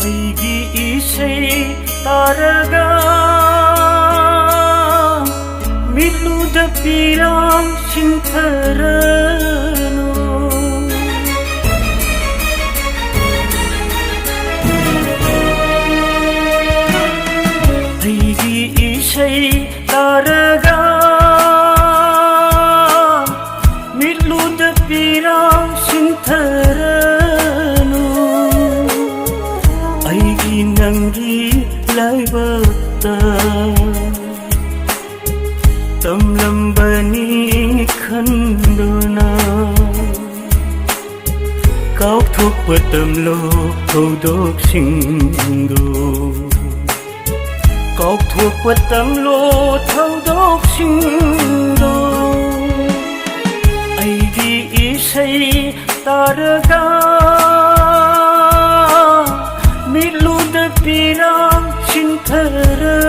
ꯑꯩꯒꯤ ꯏꯁꯩ ꯇꯥꯔꯒ ꯃꯤꯠꯂꯨꯗ ꯄꯤꯔꯥꯡ ꯁꯤꯟꯊꯔꯅꯨ ꯑꯩꯒꯤ ꯏꯁꯩ ꯇꯥꯔꯒ ꯃꯤꯠꯂꯨꯗ ꯄꯤꯔꯥꯡ ꯁꯤꯟꯊꯔꯅꯨ ꯑꯩꯒꯤ ꯅꯪꯒꯤ ꯂꯥꯏꯕꯛꯇ ꯇꯝꯂꯝꯕꯅꯤ ꯈꯟꯗꯨꯅ ꯀꯥꯎꯊꯣꯛꯄ ꯇꯝꯂꯣ ꯊꯧꯗꯣꯛꯁꯤꯡꯗꯨ ꯀꯥꯎꯊꯣꯛꯄ ꯇꯝꯂꯣ ꯊꯧꯗꯣꯛꯁꯤꯡꯗꯨ ꯑꯩꯒꯤ ꯏꯁꯩ ꯇꯥꯔꯒ ꯃꯤꯠꯂꯨꯗ ꯄꯤꯔꯥꯡ ꯁꯤꯟꯊꯔꯅꯨ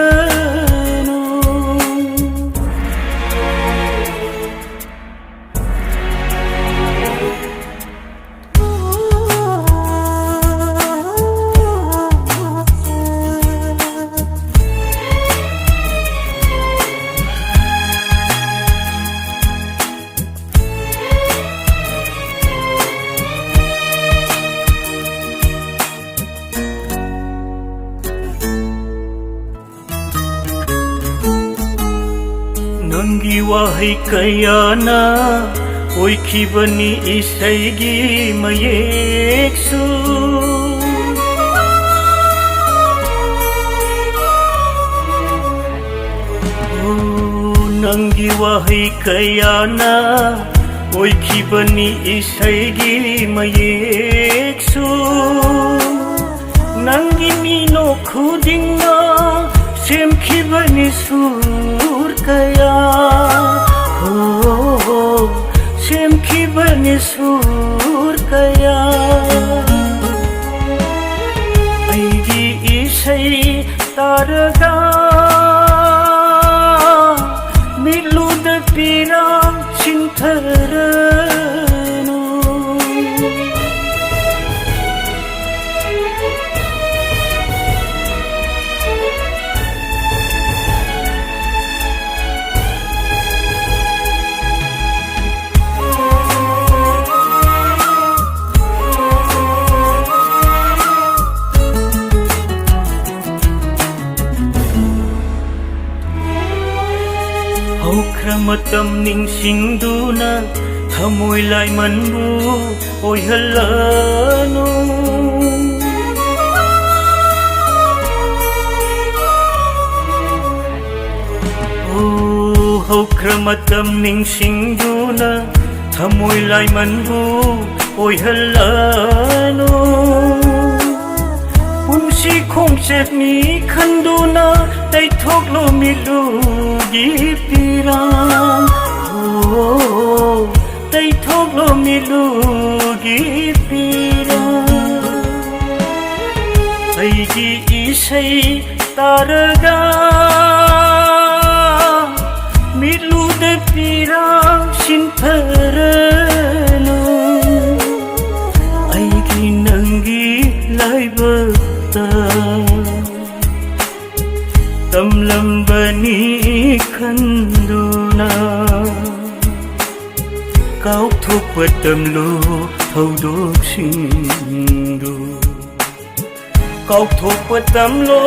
ꯅꯪꯒꯤ ꯋꯥꯍꯩ ꯀꯌꯥꯅ ꯑꯣꯏꯈꯤꯕꯅꯤ ꯏꯁꯩꯒꯤ ꯃꯌꯦꯛꯁꯨ ꯅꯪꯒꯤ ꯋꯥꯍꯩ ꯀꯌꯥꯅ ꯑꯣꯏꯈꯤꯕꯅꯤ ꯏꯁꯩꯒꯤ ꯃꯌꯦꯛꯁꯨ ꯅꯪꯒꯤ ꯃꯤꯅꯣꯛ ꯈꯨꯗꯤꯡꯅ ꯁꯦꯝꯈꯤꯕꯅꯤ ꯁꯨꯔ kaya semkhibani sur kaya aigi isai taraga milud pirang sintharanu ꯃꯇꯝ ꯅꯤꯡꯁꯤꯡꯗꯨꯅ ꯊꯃꯣꯏ ꯂꯥꯏꯃꯟꯕꯨ ꯑꯣꯏꯍꯜꯂꯅꯨ ꯍꯧꯈ꯭ꯔ ꯃꯇꯝ ꯅꯤꯡꯁꯤꯡꯗꯨꯅ ꯊꯃꯣꯏ ꯂꯥꯏꯃꯟꯕꯨ ꯑꯣꯏꯍꯜꯂꯅꯨ ꯄꯨꯟꯁꯤ ꯈꯣꯡꯆꯠꯅꯤ ꯈꯟꯗꯨꯅ ꯇꯩꯊꯣꯛꯂꯣ ꯃꯤꯠꯂꯨꯒꯤ pirang tꯩꯊꯣꯛꯂꯣ ꯃꯤꯠꯂꯨꯒꯤ pirang ꯑꯩꯒꯤ ꯏꯁꯩ ꯇꯥꯔꯒ ꯃꯤꯠꯂꯨꯗ pirang ꯁꯤꯟꯊꯔꯅꯨ ꯑꯩꯒꯤ ꯅꯪꯒꯤ ꯂꯥꯏꯕꯛꯇ ꯇꯝꯂꯝꯕꯅꯤ ꯈꯟꯗꯨꯅ ꯀꯥꯎꯊꯣꯛꯄ ꯇꯝꯂꯣ ꯊꯧꯗꯣꯛꯁꯤꯡꯗꯨ ꯀꯥꯎꯊꯣꯛꯄ ꯇꯝꯂꯣ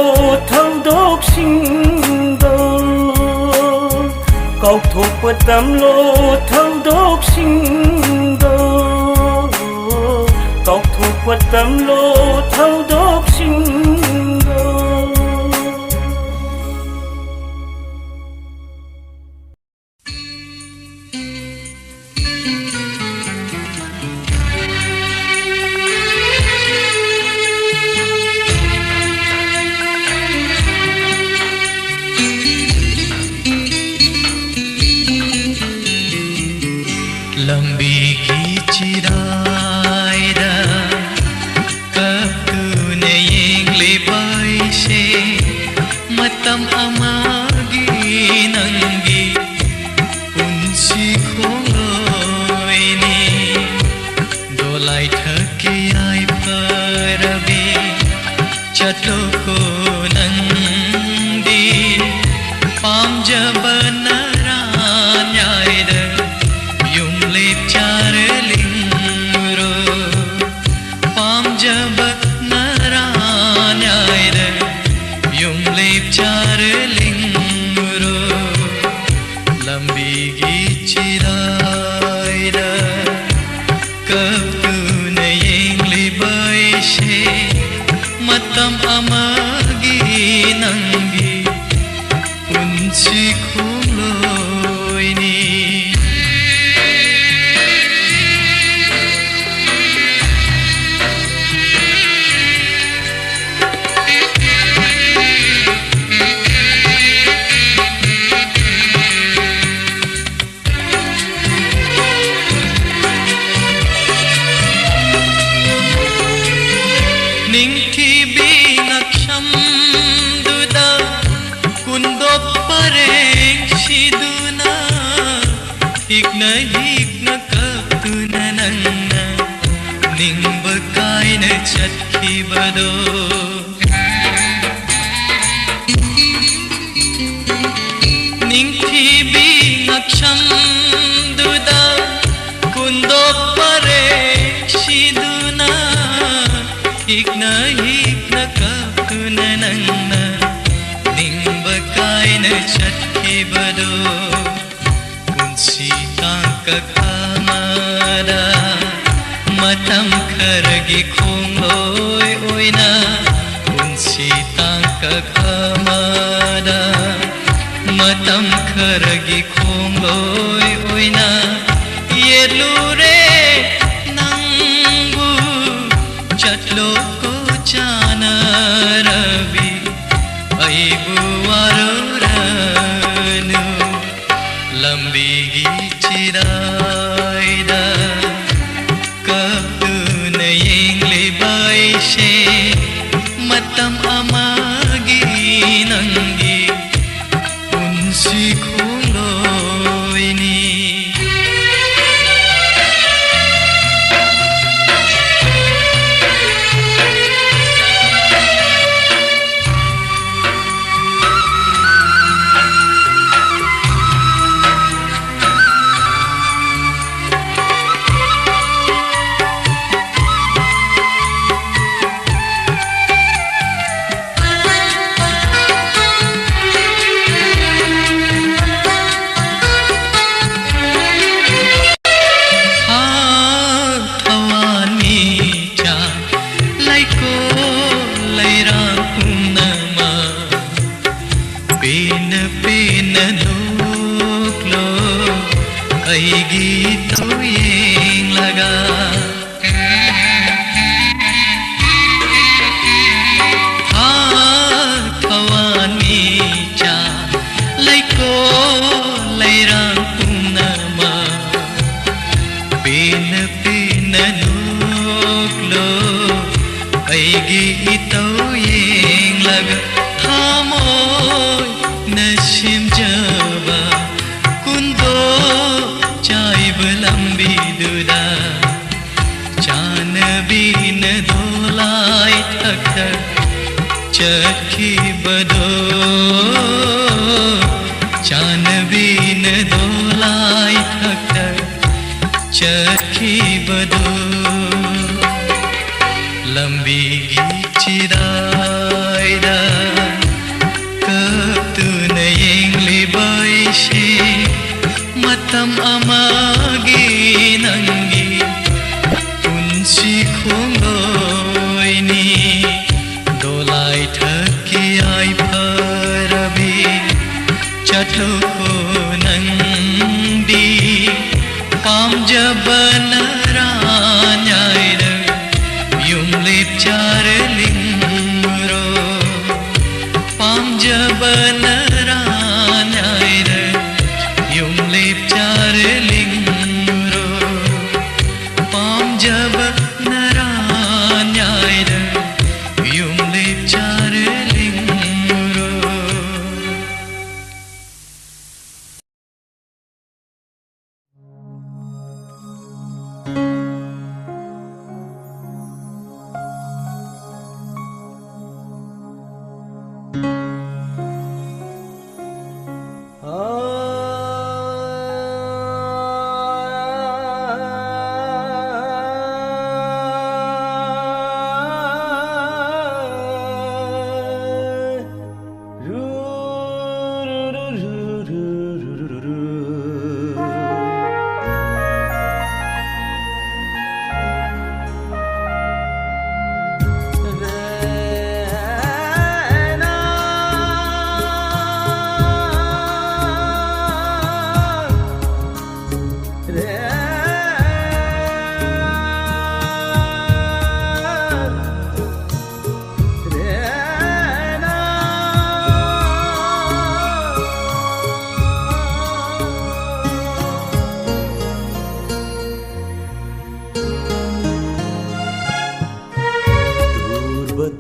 ꯊꯧꯗꯣꯛꯁꯤꯡꯗꯨ ꯀꯥꯎꯊꯣꯛꯄ ꯇꯝꯂꯣ ꯊꯧꯗꯣꯛꯁꯤꯡꯗꯨ ꯀꯥꯎꯊꯣꯛꯄ ꯇꯝꯂꯣ ꯊꯧꯗꯣꯛꯁꯤꯡꯗꯨ Chatloko nandi pamjabanaranyayda yumlip charlingro pamjabanaranyayda yumlip charlingro lambigi chirayda kaptuna yenglibaishe matam amagi nangi unsi khumloini ningthi binaksham duda kundop pareng siduna hikna kaptuna nanna ning bakai na chatki bado ningthi binaksham duda kundop pareng siduna hikna kaptuna nanna ning bakai na chatki bado kunsi tangka kamada matam khargi khongloi oina kunsi tangka kamada matam khargi khongloi oina yelure nangu chatloko chana rabi aibu waruranu lambigi chirayda kaptuna yenglibaishe matam amagi nangi unsi khonloini aigi to yeng laga kawani cha laiko lairang punama pina nuklo aigi to yeng laga hamoy nasim jaba kundo lambi duda chan bin dolai thak chakhi bado chan bin dolai thak chakhi bado lambi chirayda kaptuna yenglibaishe matam amagi nangi unsi khonloini dolai thaki ai parabi chatloko nandi pamjabanaranyayda yumlip charlingro pamjabanaranyayda yumlip charlingro pamjabanaranyayda yumlip charlingro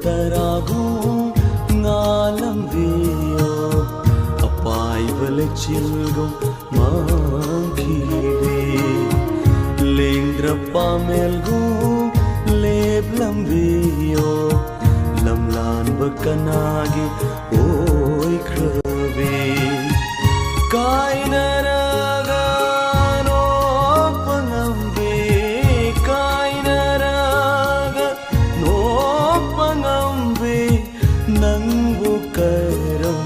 taragu ngalam viyo apai vale chilgo mangkive lendra pamelgu leblam viyo lamlan bakanagi oi krave kainaraga no pangambe kainaraga no pangambe nangbu karam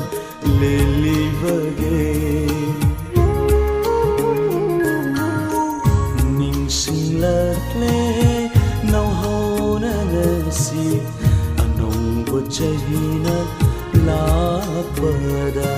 lelivage ningsinglatle nau hona nasi anong bujahina lapada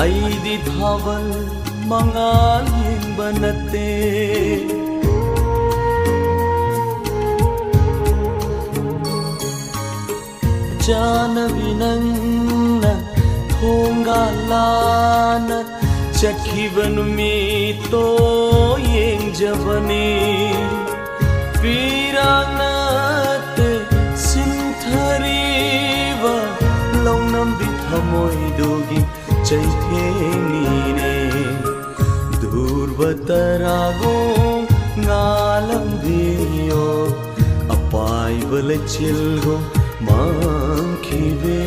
Aidi thawal mangalin banate jana vinanna thongalana chakhivan mi to yeng javani piranate sinthariva longnam di thamoi dogi chaithengine durvatarago ngalam viyo apai vale chilgo mangkive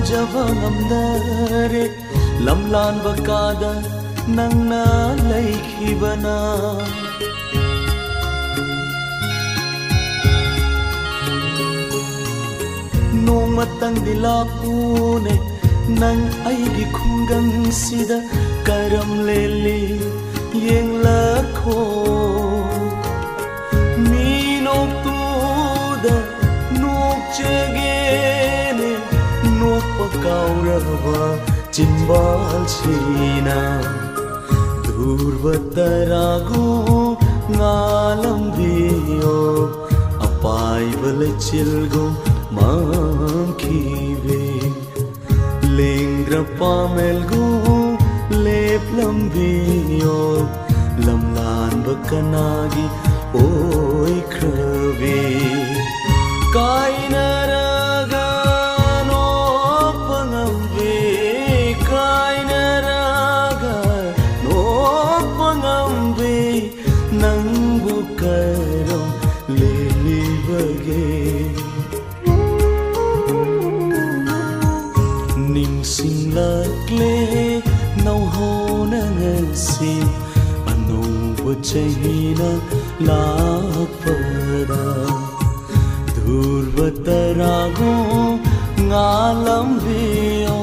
Javangamdare lamlan bakada nangna laikhibana nomatang dilapune nang aigi khungang sida karam lele yeng lakho minok tuda nok chegene pakaurava chimbal china durvataragu ngalam viyo apai vale chilgo mangkive lengra pamelgu leplam viyo lamlan bakanagi oi krave kainaraga nangbu karam lelivage ningsinglatle nau hona ngasi anong bujahina lapada durvatarago ngalam viyo